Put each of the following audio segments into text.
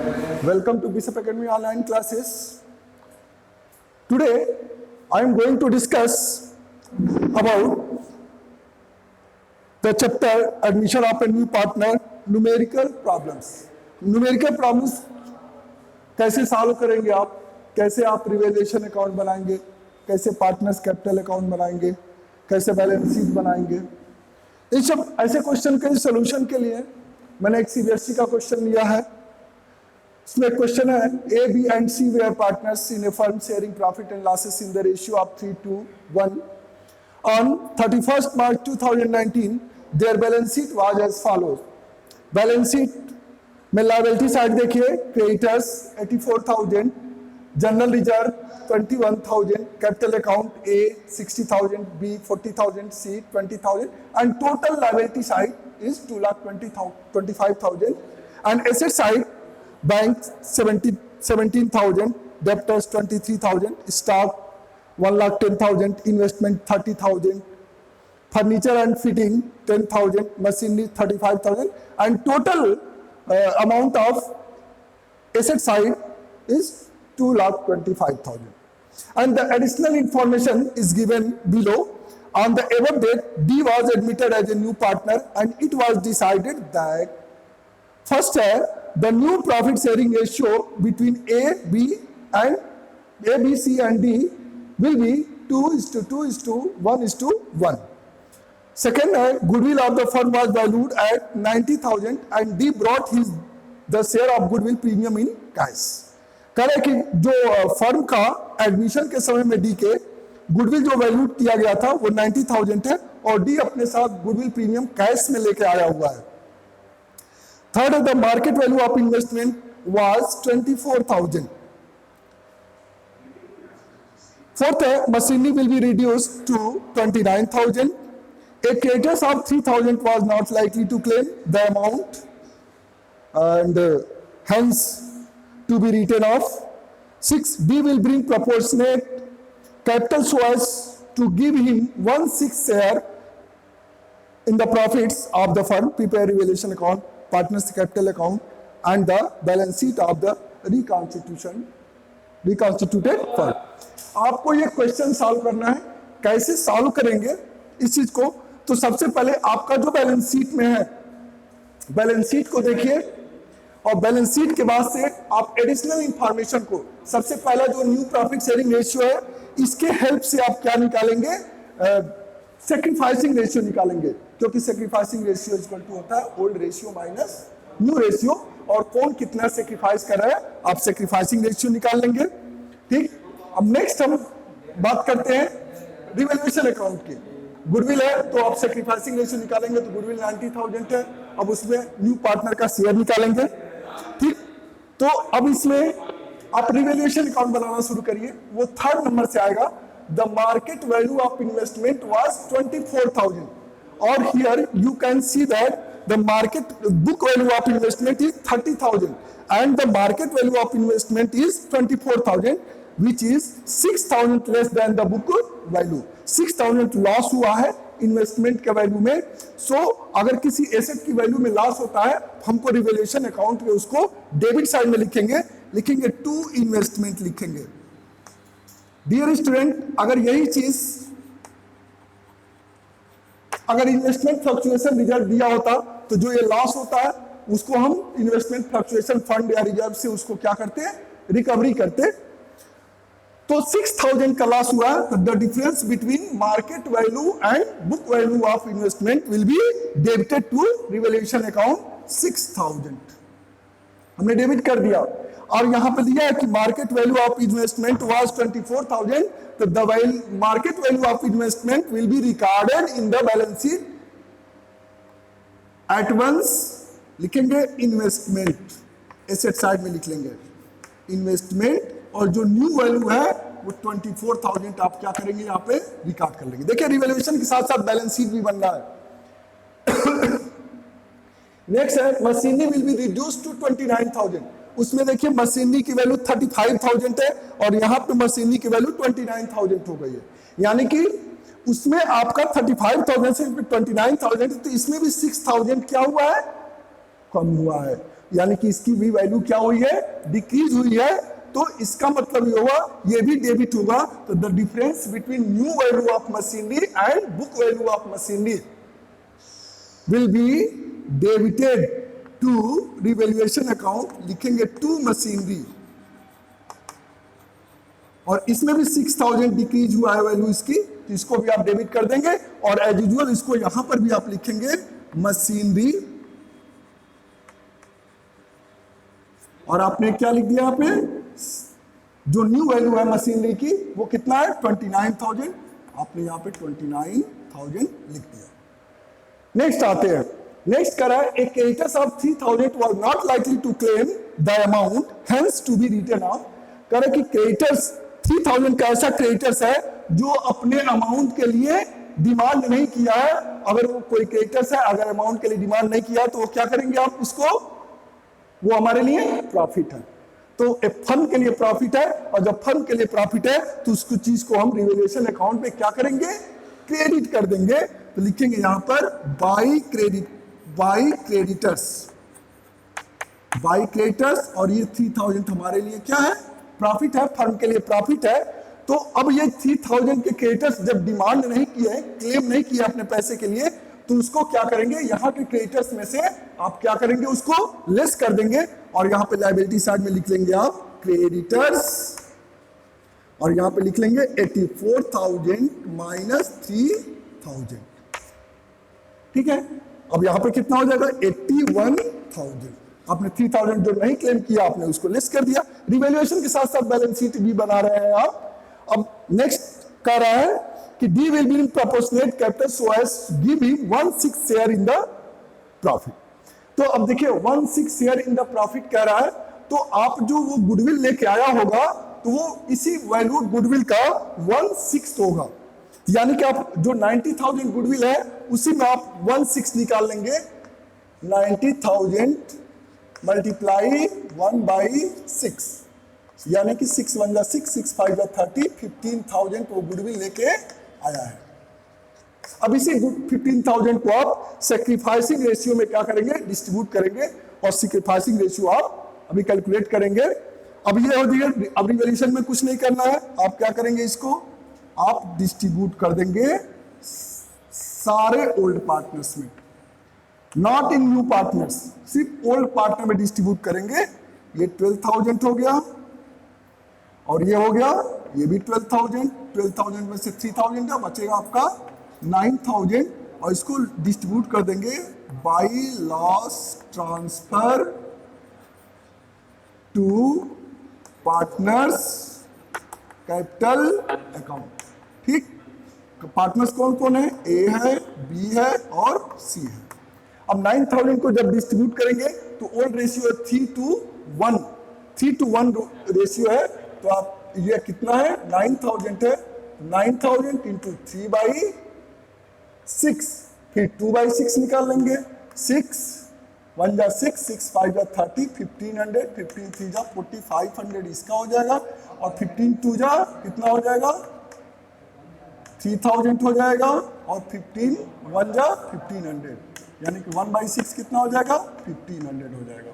Welcome to Bishop Academy online classes. Today I am going to discuss about the chapter admission of a new partner, numerical problems. Numerical problems कैसे solve करेंगे आप, कैसे आप revaluation account बनाएंगे, कैसे partners capital account बनाएंगे, कैसे balance sheet बनाएंगे। इन सब ऐसे क्वेश्चन के सोल्यूशन के लिए मैंने एक सीबीएसई का क्वेश्चन लिया है। इसमें क्वेश्चन है A B and C were partners in a firm sharing profit and losses in the ratio of 3:1 on 31st March 2019 their balance sheet was as follows. Balance sheet में liability side देखिए, creditors 84,000, general reserve 21,000, capital account A 60,000, B 40,000, C 20,000 and total liability side is 2,25,000 and asset side bank 17,000, debtors 23,000, stock 1,10,000, investment 30,000, furniture and fitting 10,000, machinery 35,000 and total amount of asset side is 2,25,000. And the additional information is given below. On the above date, D was admitted as a new partner and it was decided that first the new profit sharing ratio between A, B, C and D will be 2:1:1. Second, goodwill of the firm was valued at 90,000 and D brought the share of goodwill premium in cash. कह रहे कि जो firm का admission के समय में D के goodwill जो वैल्यू किया गया था वो 90,000 है और डी अपने साथ गुडविल प्रीमियम कैश में लेके आया हुआ है। Third, the market value of investment was 24,000। Fourth, machinery will be reduced to 29,000। A creditors of 3,000 was not likely to claim the amount and hence to be written off. 6, B will bring proportionate capital so as to give him 1/6 share in the profits of the firm, prepare revaluation account, partners capital account and the balance sheet of the reconstituted firm. आपको ये question solve करना है। कैसे solve करेंगे इस चीज को? तो सबसे पहले आपका जो बैलेंस शीट में है, बैलेंस शीट को देखिए और बैलेंस शीट के बाद से आप एडिशनल इंफॉर्मेशन को, सबसे पहला जो न्यू प्रॉफिट शेयरिंग रेशियो है इसके हेल्प से आप क्या निकालेंगे? सैक्रिफाइसिंग रेशियो निकालेंगे, क्योंकि सैक्रिफाइसिंग रेशियो इक्वल टू होता है old ratio minus new ratio और कौन कितना सैक्रिफाइस कर रहा है आप सैक्रिफाइसिंग रेशियो निकाल लेंगे। ठीक, अब नेक्स्ट हम बात करते हैं रिवैल्यूएशन अकाउंट की। गुडविल है तो आप सैक्रिफाइसिंग रेशियो निकालेंगे तो गुडविल 90,000 है, अब उसमें न्यू पार्टनर का शेयर निकालेंगे। ठीक, तो अब इसमें आप रिवैल्यूएशन अकाउंट बनाना शुरू करिए। वो थर्ड नंबर से आएगा। The market value of investment was 24,000 और here you can see that the market book value of investment is 30,000 and the market value of investment is 24,000 which is 6,000 less than the book value. 6,000 loss हुआ है investment के value में। सो अगर किसी asset की value में loss होता है हमको रिवैल्यूएशन अकाउंट में उसको डेबिट साइड में लिखेंगे टू इन्वेस्टमेंट लिखेंगे। डियर स्टूडेंट, अगर यही चीज अगर इन्वेस्टमेंट फ्लक्चुएशन रिजर्व दिया होता तो जो ये लॉस होता है उसको हम इन्वेस्टमेंट फ्लक्चुएशन फंड या रिजर्व से उसको क्या करते हैं? रिकवरी करते। तो 6,000 का लॉस हुआ तो the difference between market value and book value of investment will be debited to revaluation account 6,000। हमने डेबिट कर दिया और यहां पे दिया है कि market value of investment was 24,000 तो the market value of investment will be recorded in the balance sheet at once. लिखेंगे इन्वेस्टमेंट, एसेट साइड में लिख लेंगे इन्वेस्टमेंट और जो न्यू वैल्यू है वो 24,000 आप क्या करेंगे यहाँ पे रिकॉर्ड कर लेंगे। देखिए रिवैल्यूएशन के साथ साथ बैलेंस शीट भी बन रहा है। नेक्स्ट है machinery will be reduced to 29,000। उसमें देखिए मशीनरी की वैल्यू 35,000 है और यहाँ पे मशीनरी की वैल्यू 29,000 हो गई है, यानी कि उसमें आपका 35,000 से 29,000 तो इसमें भी 6,000 क्या हुआ है? कम हुआ है। यानी कि इसकी भी वैल्यू क्या हुई है, डिक्रीज हुई है, तो इसका मतलब ये होगा ये भी डेबिट होगा। तो the difference between new value of machinery and book value of machinery will be debited to revaluation account, लिखेंगे टू मशीनरी, और इसमें भी 6000 डिक्रीज हुआ है वैल्यू इसकी, तो इसको भी आप डेबिट कर देंगे, और एज यूजुअल इसको यहां पर भी आप लिखेंगे मशीनरी, और आपने क्या लिख दिया यहाँ पे, जो न्यू वैल्यू है मशीनरी की वो कितना है 29000, आपने यहाँ पे 29000 लिख दिया। नेक्स्ट आते हैं, नेक्स्ट करा है a creditors of 3000 was not likely to claim the amount hence to be written off. कह रहा है कि क्रेडिटर्स 3000 का ऐसा क्रेडिटर्स है जो अपने अमाउंट के लिए डिमांड नहीं किया है। अगर वो कोई क्रेडिटर्स है, अगर अमाउंट के लिए डिमांड नहीं किया तो वो क्या करेंगे आप उसको, वो हमारे लिए प्रॉफिट है। तो एक फर्म के लिए प्रॉफिट है, और जब फर्म के लिए प्रॉफिट है तो उसको चीज को हम रिवैल्यूएशन अकाउंट में क्या करेंगे, क्रेडिट कर देंगे। तो लिखेंगे यहां पर बाई क्रेडिटर्स, और ये 3000 हमारे लिए क्या है, प्रॉफिट है, फर्म के लिए प्रॉफिट है। तो अब ये 3000 के क्रेडिटर्स जब डिमांड नहीं किए, क्लेम नहीं किया अपने पैसे के लिए, तो उसको क्या करेंगे, यहाँ के क्रेडिटर्स में से आप क्या करेंगे, उसको लेस कर देंगे, और यहाँ पे लायबिलिटी साइड में लिख लेंगे आप क्रेडिटर्स, और यहाँ पे लिख लेंगे 84,000 माइनस 3000। ठीक है, अब यहाँ पे कितना हो जाएगा 81,000। आपने 3000 जो नहीं क्लेम किया आपने उसको लेस कर दिया। रिवैल्यूएशन के साथ साथ बैलेंस शीट भी बना रहे हैं आप। अब नेक्स्ट कर रहा है कि D will be in proportionate capital so as give him 1/6 share in the profit. तो अब देखिए 1/6 शेयर इन द प्रॉफिट कह रहा है, तो आप जो वो गुडविल लेके आया होगा तो वो इसी वैल्यू गुडविल का 1/6 होगा, यानी कि आप जो 90,000 गुडविल है उसी में आप 1/6 निकाल लेंगे। 90,000 मल्टीप्लाई 1/6, यानी कि 6 1 जा 6, 6 5 जा 30, 15,000 को गुडविल लेके आया है। अब इसी 15,000 को आप सैक्रिफाइसिंग रेशियो में क्या करेंगे, डिस्ट्रीब्यूट करेंगे, और सैक्रिफाइसिंग रेशियो आप अभी कैलकुलेट करेंगे। अब ये हो गया, अब रिवैल्यूएशन में कुछ नहीं करना है, आप क्या करेंगे, इसको आप डिस्ट्रीब्यूट कर देंगे सारे ओल्ड पार्टनर्स में, नॉट इन न्यू पार्टनर्स, सिर्फ ओल्ड पार्टनर में डिस्ट्रीब्यूट करेंगे। ये 12,000 हो गया, और ये हो गया, ये भी 12,000। 12,000 में से 3,000 का बचेगा आपका 9,000, और इसको डिस्ट्रीब्यूट कर देंगे by loss transfer to partners capital account. ठीक, पार्टनर्स कौन कौन है, ए है, बी है और सी है। अब 9,000 को जब डिस्ट्रीब्यूट करेंगे तो ओल्ड रेशियो है 3:1 रेशियो है, तो आप ये कितना है 9,000 है, 9,000 इंटू 3/6, फिर 2/6 निकाल लेंगे, 6 1 जा 6, 6 5 जा 30, 1500, 15 3 जा 4500 इसका हो जाएगा, और 15 2 जा कितना हो जाएगा 3000 हो जाएगा, और 15 1 जा 1500, यानी कि 1/6 कितना हो जाएगा 1500 हो जाएगा।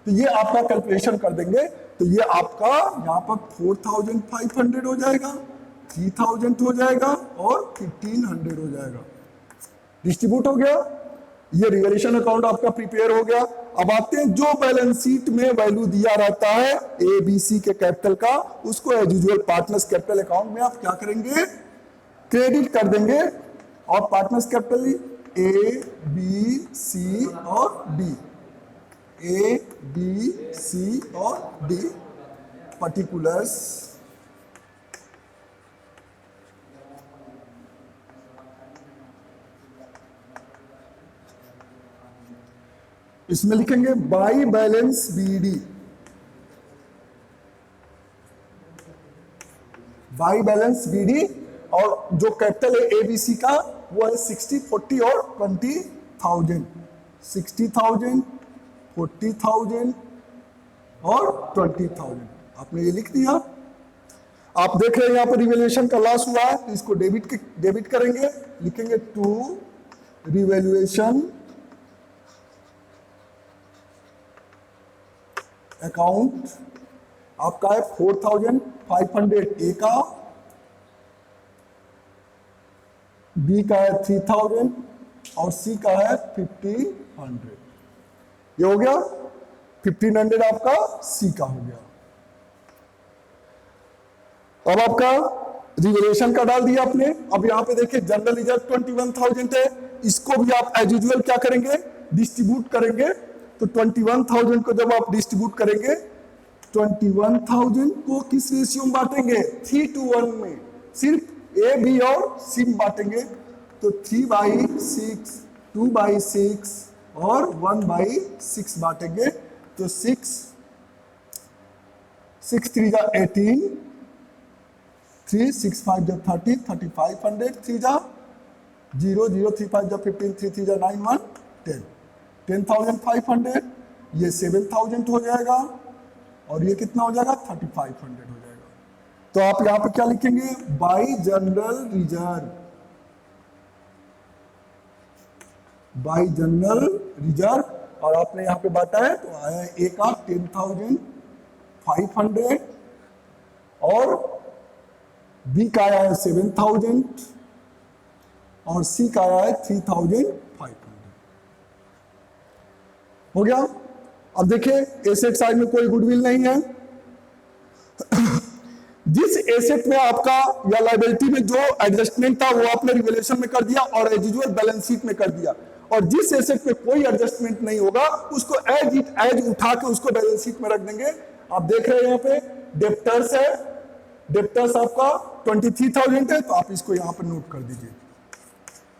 तो ये आपका कैलकुलेशन कर देंगे, तो ये आपका यहाँ पर 4500 हो जाएगा, 3000 हो जाएगा, और 1500 हो जाएगा। डिस्ट्रीब्यूट हो गया, ये रिवैल्यूएशन अकाउंट आपका प्रिपेयर हो गया। अब आते हैं जो बैलेंस शीट में वैल्यू दिया रहता है ए बी सी के कैपिटल का, उसको as usual partners capital account में आप क्या करेंगे, क्रेडिट कर देंगे। और partners capital A B C और डी, ए बी सी और डी पर्टिकुलर्स, इसमें लिखेंगे by balance BD, by balance BD, और जो कैपिटल है एबीसी का वो है 60 40 और 20,000, 60,000 40,000 और 20,000 आपने ये लिख दिया। आप देख रहे हैं यहाँ पर रिवैल्यूएशन का लॉस हुआ है, तो इसको डेबिट करेंगे, लिखेंगे टू रिवैल्यूएशन अकाउंट आपका है 4,500 ए का, बी का है 3,000 और सी का है 1,500। ये हो गया 1,500 आपका सी का हो गया। अब आपका रिवैल्यूएशन का डाल दिया आपने। अब यहां पे देखिए जनरल रिजर्व 21,000 है, इसको भी आप एज यूजुअल क्या करेंगे, डिस्ट्रीब्यूट करेंगे। तो 21,000 को जब आप डिस्ट्रीब्यूट करेंगे, 21,000 को किस रेशियो में बांटेंगे, 3:1 में, सिर्फ ए बी और सी में बांटेंगे। तो 3/6, 2/6 और 1/6 बांटेंगे। तो 6 3 जा 18, 3 6 5 जा 30, 3,500, 3 जा 0 0 3 5 जा 15, 3 3 जा 9 1 10, 10,500। ये 7,000 हो जाएगा और ये कितना हो जाएगा, 3,500 हो जाएगा। तो आप यहां पे क्या लिखेंगे, by general reserve, by general reserve. और आपने यहां पे बांटा है तो आया ए का 10,500 और बी का आया है 7,000 और सी का आया है 3,500। हो गया। अब देखिए एसेट साइड में कोई गुडविल नहीं है। जिस एसेट में आपका या लायबिलिटी में जो एडजस्टमेंट था वो आपने रिवैल्यूएशन में कर दिया और एज यूजुअल बैलेंस शीट में कर दिया। और जिस एसेट में कोई एडजस्टमेंट नहीं होगा उसको एज इट एज उठा के उसको बैलेंस शीट में रख देंगे। आप देख रहे हैं यहाँ पे डेप्टर्स है, डेप्टर्स आपका 23,000 है, तो आप इसको यहां पर नोट कर दीजिए,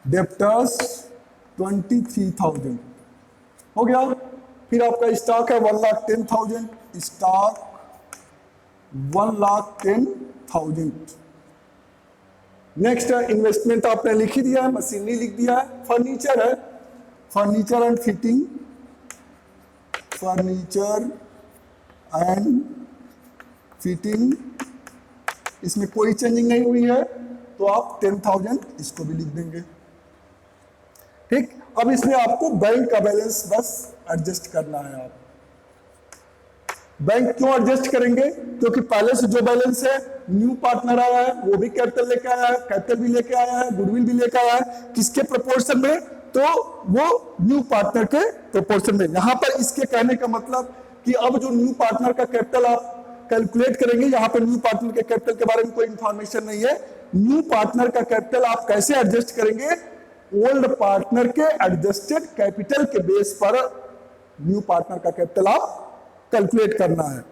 डेप्टर्स 23,000 हो गया। फिर आपका स्टॉक है 1,10,000, स्टॉक 1,10,000। नेक्स्ट है इन्वेस्टमेंट, आपने लिख ही दिया है, मशीनरी लिख दिया है। फर्नीचर है, furniture and fitting, furniture and fitting, इसमें कोई चेंजिंग नहीं हुई है तो आप 10,000 इसको भी लिख देंगे। ठीक। अब इसमें आपको बैंक का बैलेंस बस एडजस्ट करना है। आप बैंक क्यों एडजस्ट करेंगे, क्योंकि पहले से जो बैलेंस है, न्यू पार्टनर आया है वो भी कैपिटल लेके आया है, कैपिटल भी लेके आया है, गुडविल भी लेके आया है, किसके प्रोपोर्शन में, तो वो न्यू पार्टनर के प्रोपोर्शन में। यहां पर इसके कहने का मतलब कि अब जो न्यू पार्टनर का कैपिटल आप कैलकुलेट करेंगे, यहां पर न्यू पार्टनर के कैपिटल के बारे में कोई इंफॉर्मेशन नहीं है। न्यू पार्टनर का कैपिटल आप कैसे एडजस्ट करेंगे, ओल्ड पार्टनर के एडजस्टेड कैपिटल के बेस पर न्यू पार्टनर का कैपिटल आप कैलकुलेट करना है।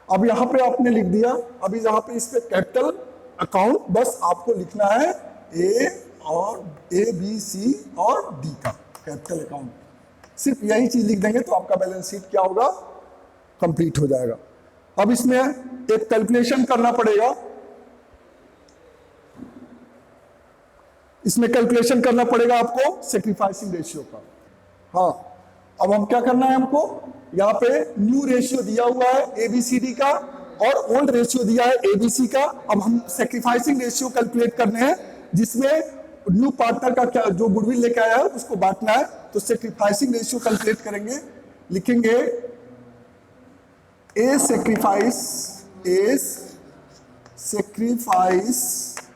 अब यहां पे आपने लिख दिया। अभी यहां पे इस पे कैपिटल अकाउंट बस आपको लिखना है ए और ए बी सी और डी का कैपिटल अकाउंट, सिर्फ यही चीज लिख देंगे तो आपका बैलेंस शीट क्या होगा, कंप्लीट हो जाएगा। अब इसमें एक कैलकुलेशन करना पड़ेगा, इसमें कैलकुलेशन करना पड़ेगा आपको सेक्रीफाइसिंग रेशियो का। हाँ, अब हम क्या करना है, हमको यहाँ पे न्यू रेशियो दिया हुआ है एबीसीडी का और ओल्ड रेशियो दिया है एबीसी का। अब हम सेक्रीफाइसिंग रेशियो कैलकुलेट करने हैं, जिसमें न्यू पार्टनर का क्या जो गुडविल लेके आया है उसको बांटना है। तो सेक्रीफाइसिंग रेशियो कैलकुलेट करेंगे, लिखेंगे ए सेक्रीफाइस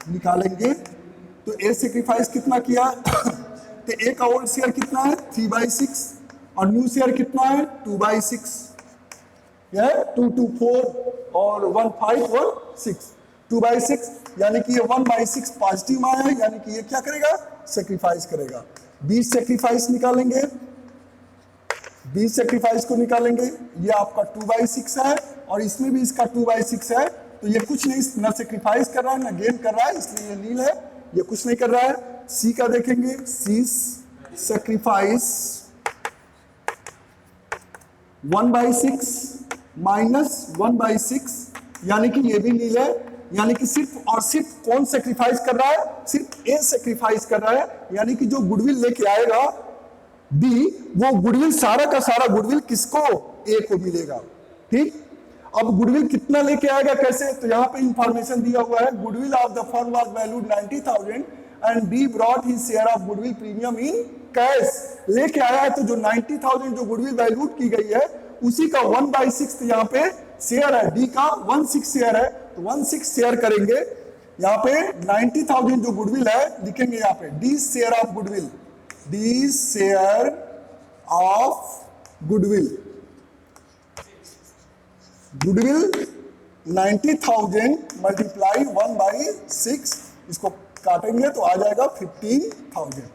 निकालेंगे। तो ए सेक्रीफाइस कितना किया तो ए का ओल्ड शेयर कितना है 3/6 और न्यू शेयर कितना है 2/6, 2 2 4 और 1 5 1 6, 2/6, यानी कि ये 1/6 पॉजिटिव आया है, यानी कि ये क्या करेगा, सेक्रीफाइस करेगा। 20 सेक्रीफाइस निकालेंगे, 20 सेक्रीफाइस को निकालेंगे, ये आपका 2/6 है और इसमें भी इसका 2/6 है। तो ये कुछ नहीं, ना सेक्रीफाइस कर रहा है ना गेन कर रहा है, इसलिए ये नील है, ये कुछ नहीं कर रहा है। सी का देखेंगे, सी सेक्रीफाइस 1/6 माइनस 1/6, यानी कि ये भी नील है, यानी कि सिर्फ और सिर्फ कौन सेक्रीफाइस कर रहा है, सिर्फ ए सेक्रीफाइस कर रहा है, यानी कि जो गुडविल लेके आएगा बी, वो गुडविल सारा का सारा गुडविल किसको, ए को मिलेगा। ठीक। अब गुडविल कितना लेके आएगा, कैसे, तो यहाँ पे इंफॉर्मेशन दिया हुआ है, goodwill of the firm was valued 90,000 and be brought his share of goodwill premium in cash. लेके आया है तो जो 90,000 जो गुडविल वैल्यूड की गई है उसी का 1/6 यहाँ पे शेयर है, डी का 1/6 शेयर है, तो 1/6 शेयर करेंगे। यहाँ पे 90,000 जो गुडविल है लिखेंगे यहाँ पे D share of goodwill, D share of goodwill, goodwill 90,000 multiply 1/6, इसको काटेंगे तो आ जाएगा 15,000।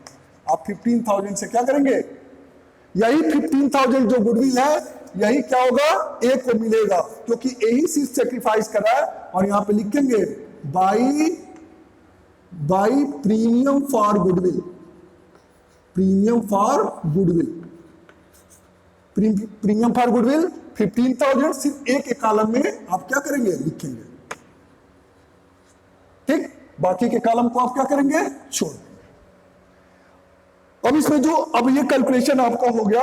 आप 15,000 से क्या करेंगे, यही 15,000 जो गुडविल है यही क्या होगा, ए को मिलेगा, क्योंकि यही चीज सेक्रीफाइस कर रहा है। और यहां पे लिखेंगे by premium for goodwill, premium for goodwill, premium for goodwill 15,000 सिर्फ एक कॉलम में आप क्या करेंगे, लिखेंगे। ठीक, बाकी के कॉलम को आप क्या करेंगे, छोड़। अब इसमें जो, अब ये कैलकुलेशन आपका हो गया।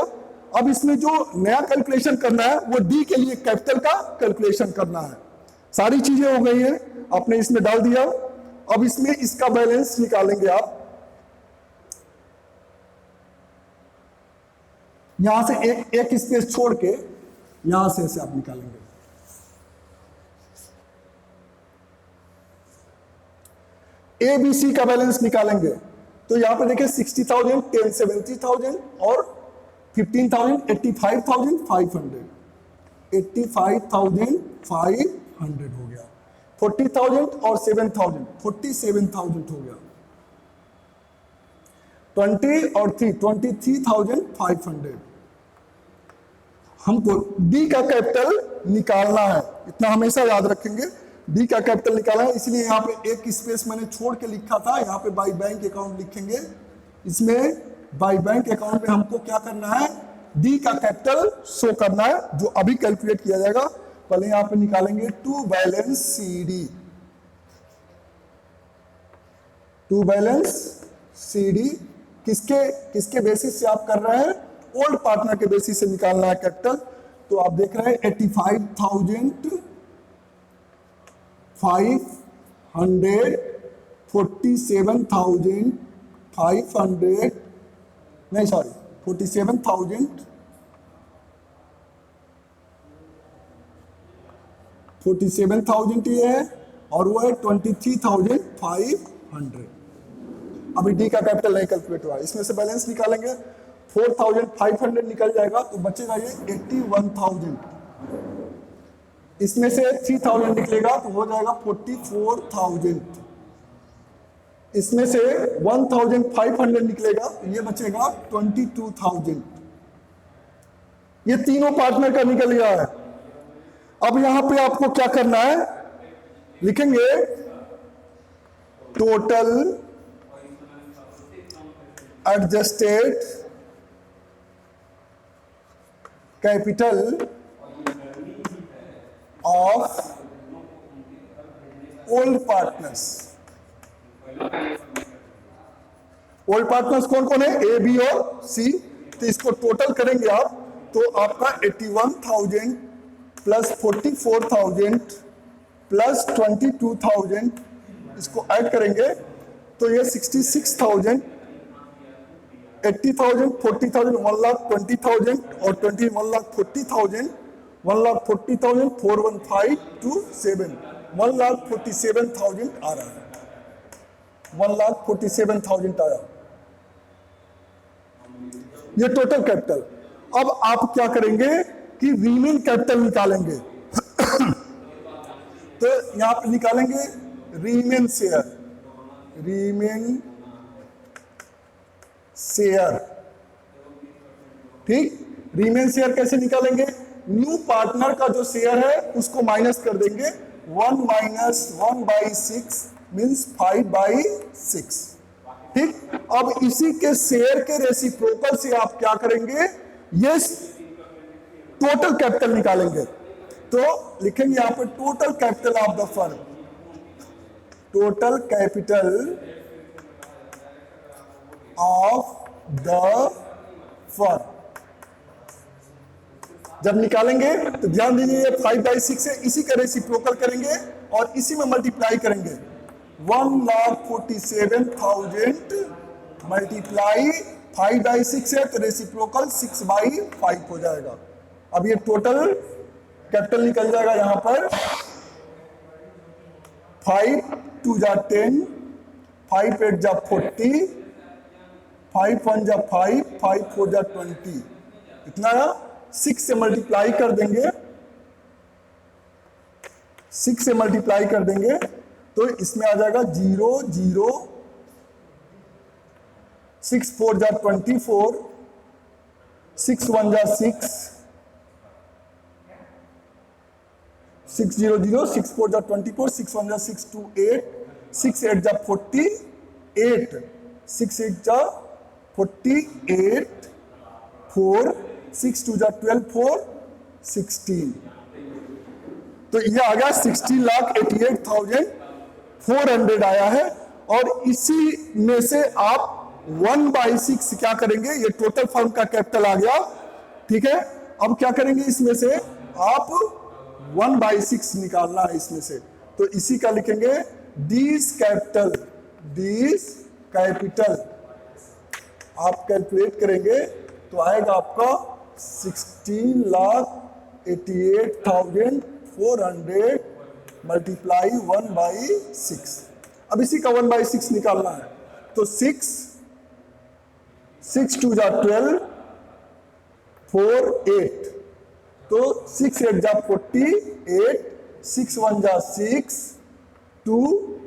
अब इसमें जो नया कैलकुलेशन करना है वो डी के लिए कैपिटल का कैलकुलेशन करना है। सारी चीजें हो गई हैं, आपने इसमें डाल दिया। अब इसमें इसका बैलेंस निकालेंगे आप, यहां से एक स्पेस छोड़ के यहां से ऐसे आप निकालेंगे। ए बी सी का बैलेंस निकालेंगे तो यहां पे देखिए 60,000, 10, 70,000 और 15,000, 85,500, 85,500 हो गया। 40,000 और 7,000, 47,000 हो गया। 20 और 3, 23,500। हमको डी का कैपिटल निकालना है, इतना हमेशा याद रखेंगे, डी का कैपिटल निकालना है। इसलिए यहाँ पे एक स्पेस मैंने छोड़ के लिखा था, यहाँ पे बाई बैंक अकाउंट लिखेंगे। इसमें बाई बैंक अकाउंट में हमको क्या करना है, डी का कैपिटल शो करना है, जो अभी कैलकुलेट किया जाएगा। पहले यहाँ पे निकालेंगे to balance C D, to balance C D किसके बेसिस से आप कर रहे हैं, ओल्ड पार्टनर के बेसिस से निकालना है कैपिटल। तो आप देख रहे हैं 85,500, 47,500, नहीं सॉरी 47,000 ये है, और वो है 23,500। अभी डी का कैपिटल नहीं कैलकुलेट हुआ, इसमें से बैलेंस निकालेंगे। 4,500 निकल जाएगा तो बचेगा ये 81,000। इसमें से 3,000 निकलेगा तो हो जाएगा 44,000। इसमें से 1,500 निकलेगा तो ये बचेगा 22,000। ये तीनों पार्टनर का निकल गया है। अब यहां पे आपको क्या करना है, लिखेंगे total adjusted capital of old partners. Old partners कौन कौन है, ए बी और सी। तो इसको टोटल करेंगे आप तो आपका 81,000 प्लस 44,000 प्लस 22,000, इसको ऐड करेंगे तो ये 66,000, 80,000, 40,000, 1,20,000 और 1,40,000, 1,40,000, 41527, 1,47,000 आ रहा है, 1,47,000 आया ये टोटल कैपिटल। अब आप क्या करेंगे कि रीमेन कैपिटल निकालेंगे। तो यहां पे निकालेंगे रीमेन शेयर, रीमेन शेयर। ठीक, रीमेन शेयर कैसे निकालेंगे, न्यू पार्टनर का जो शेयर है उसको माइनस कर देंगे। 1 माइनस 1/6 मीन्स 5/6। ठीक, अब इसी के शेयर के रेसिप्रोकल से आप क्या करेंगे, ये टोटल कैपिटल निकालेंगे। तो लिखेंगे यहां पर total capital of the firm, total capital of the firm. जब निकालेंगे तो ध्यान दीजिए ये 5/6 है, इसी का रेसिप्रोकल करेंगे और इसी में मल्टीप्लाई करेंगे। 1,47,000 मल्टीप्लाई 5/6 है तो रेसिप्रोकल 6/5 हो जाएगा। अब ये टोटल कैपिटल निकल जाएगा यहां पर 5 2 जा 10, 5 8 जा 40, 5 1 जा 5, 5 4 जा 20, इतना 6 से मल्टीप्लाई कर देंगे, 6 से मल्टीप्लाई कर देंगे तो इसमें आ जाएगा 0 0, 6 4 जा 24, 6 1 जा 6, 6 0 0, 6 4 जा 24, 6 1 जा 6 2 8, 6 8 जा 48, 6 8 जा 48, 4, 6 2 जा 12, 4 16, तो ये आ गया 16,88,400 आया है। और इसी में से आप 1/6 क्या करेंगे, ये टोटल फर्म का कैपिटल आ गया, ठीक है। अब क्या करेंगे, इसमें से आप 1/6 निकालना है इसमें से, तो इसी का लिखेंगे डीज कैपिटल आप कैलकुलेट करेंगे तो आएगा आपका 16,88,400 मल्टीप्लाई 1/6। अब इसी का 1/6 निकालना है, तो 6 2 जा 12, 4 8, तो 6 8 जा 48, 6 1 जा 6, 2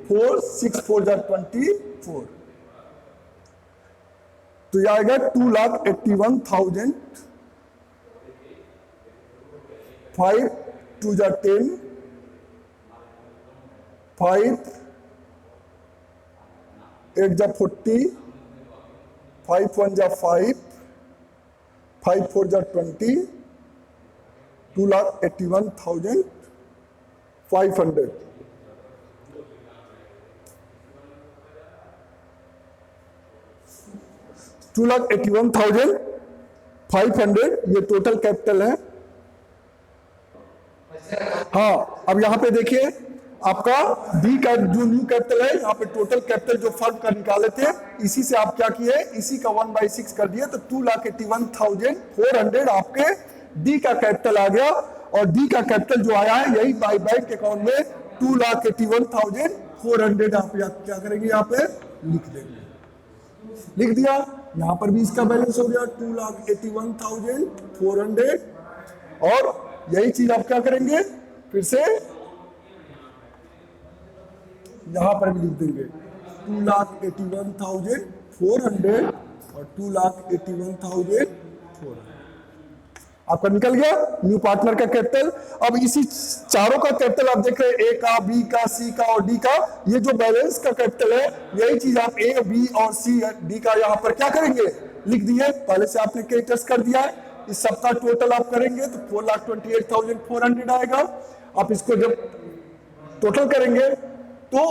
4, 6 4 जा 24, तो यह आएगा 2,81,000, 5 2 जा 10, 5 8 जा 40, 5 1 जा 5, 5 4 जा 20, 2,81,500। $2,81,500 ये टोटल कैपिटल है। हाँ, अब यहां पे देखिए आपका डी का जो न्यू कैपिटल है, यहाँ पे टोटल कैपिटल जो फर्म का निकाले थे, इसी से आप क्या किए, इसी का 1/6 कर दिए, तो 2,81,400 आपके डी का कैपिटल आ गया। और डी का कैपिटल जो आया है यही बाई बैंक अकाउंट में 2,81,400 आप क्या करेंगे, यहाँ पे लिख देंगे। लिख दिया, यहां पर भी इसका बैलेंस हो गया 2,81,400। और यही चीज आप क्या करेंगे, फिर से यहां पर भी लिख देंगे 2,81,400 और 2,81,400 आपका निकल गया न्यू पार्टनर का कैपिटल। अब इसी चारों का कैपिटल आप देख रहे हैं, ए का, बी का, सी का और डी का, ये जो बैलेंस का कैपिटल है, यही चीज आप ए, बी और सी, डी का यहां पर क्या करेंगे, लिख दिए, पहले से आपने कैलकुलेट कर दिया है। इस सबका टोटल आप करेंगे तो 4,28,400 आएगा। आप इसको जब टोटल करेंगे तो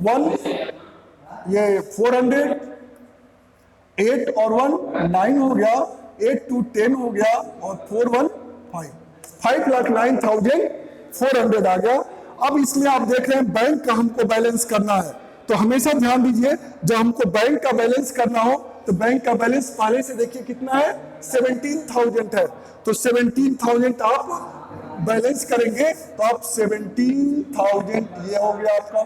400, 8 और 1 9 हो गया, 8 2 10 हो गया और 4 1 5, 5,09,400 आ गया। अब इसमें आप देख रहे हैं बैंक का हमको बैलेंस करना है, तो हमेशा ध्यान दीजिए जब हमको बैंक का बैलेंस करना हो तो बैंक का बैलेंस पहले से देखिए कितना है, 17,000 है, तो 17,000 आप बैलेंस करेंगे तो आप 17,000 ये हो गया आपका।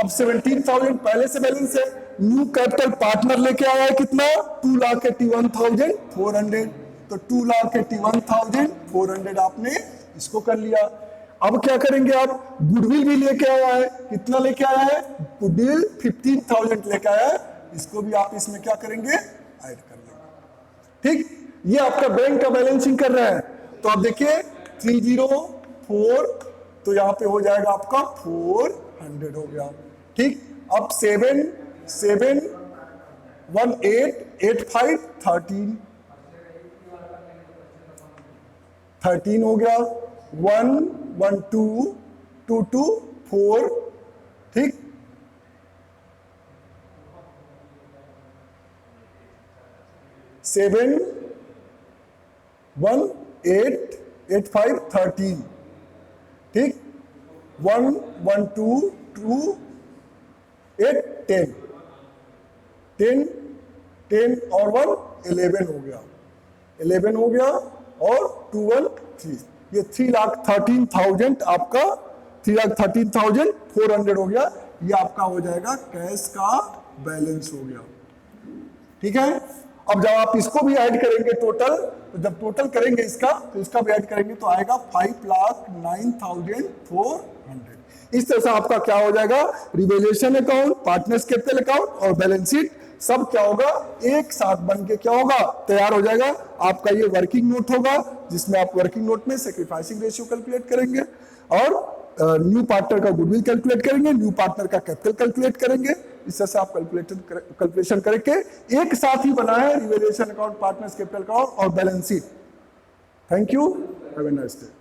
अब 17,000 पहले से बैलेंस है, न्यू कैपिटल पार्टनर लेके आया है कितना, 2,81,400, तो 2,81,400 आपने इसको कर लिया। अब क्या करेंगे आप, गुडविल भी लेके आया है, कितना लेके आया है, गुडविल 15,000 लेके आया है, इसको भी आप इसमें क्या करेंगे, ऐड कर लेंगे। ठीक, ये आपका बैंक का बैलेंसिंग कर रहा है। तो आप देखिए 304, तो यहां पे हो जाएगा आपका 400 हो गया। ठीक, अब 7 7 1 8 8 5 13 13 हो गया, 1 1 2 2 2 4, ठीक, 7 1 8 8 5 13, ठीक, 1 1 2 2 8 10 10 10 और 1 11 हो गया, 11 हो गया। और 213, ये 3,13,000 आपका 3,13,400 हो गया। ये आपका हो जाएगा कैश का बैलेंस हो गया। ठीक है, अब जब आप इसको भी ऐड करेंगे टोटल, तो जब टोटल करेंगे इसका, तो इसका भी ऐड करेंगे तो आएगा 5,09,400। इस तरह से आपका क्या हो जाएगा, revaluation account, partners capital account और बैलेंस शीट सब क्या होगा, एक साथ बन के क्या होगा, तैयार हो जाएगा। आपका ये वर्किंग नोट होगा, जिसमें आप वर्किंग नोट में सैक्रिफाइसिंग रेशियो कैलकुलेट करेंगे और न्यू पार्टनर का गुडविल कैलकुलेट करेंगे, न्यू पार्टनर का कैपिटल कैलकुलेट करेंगे। इस तरह से आप कैलकुलेशन करके एक साथ ही बना है revaluation account, partners capital account और balance sheet. Thank you, have a nice day.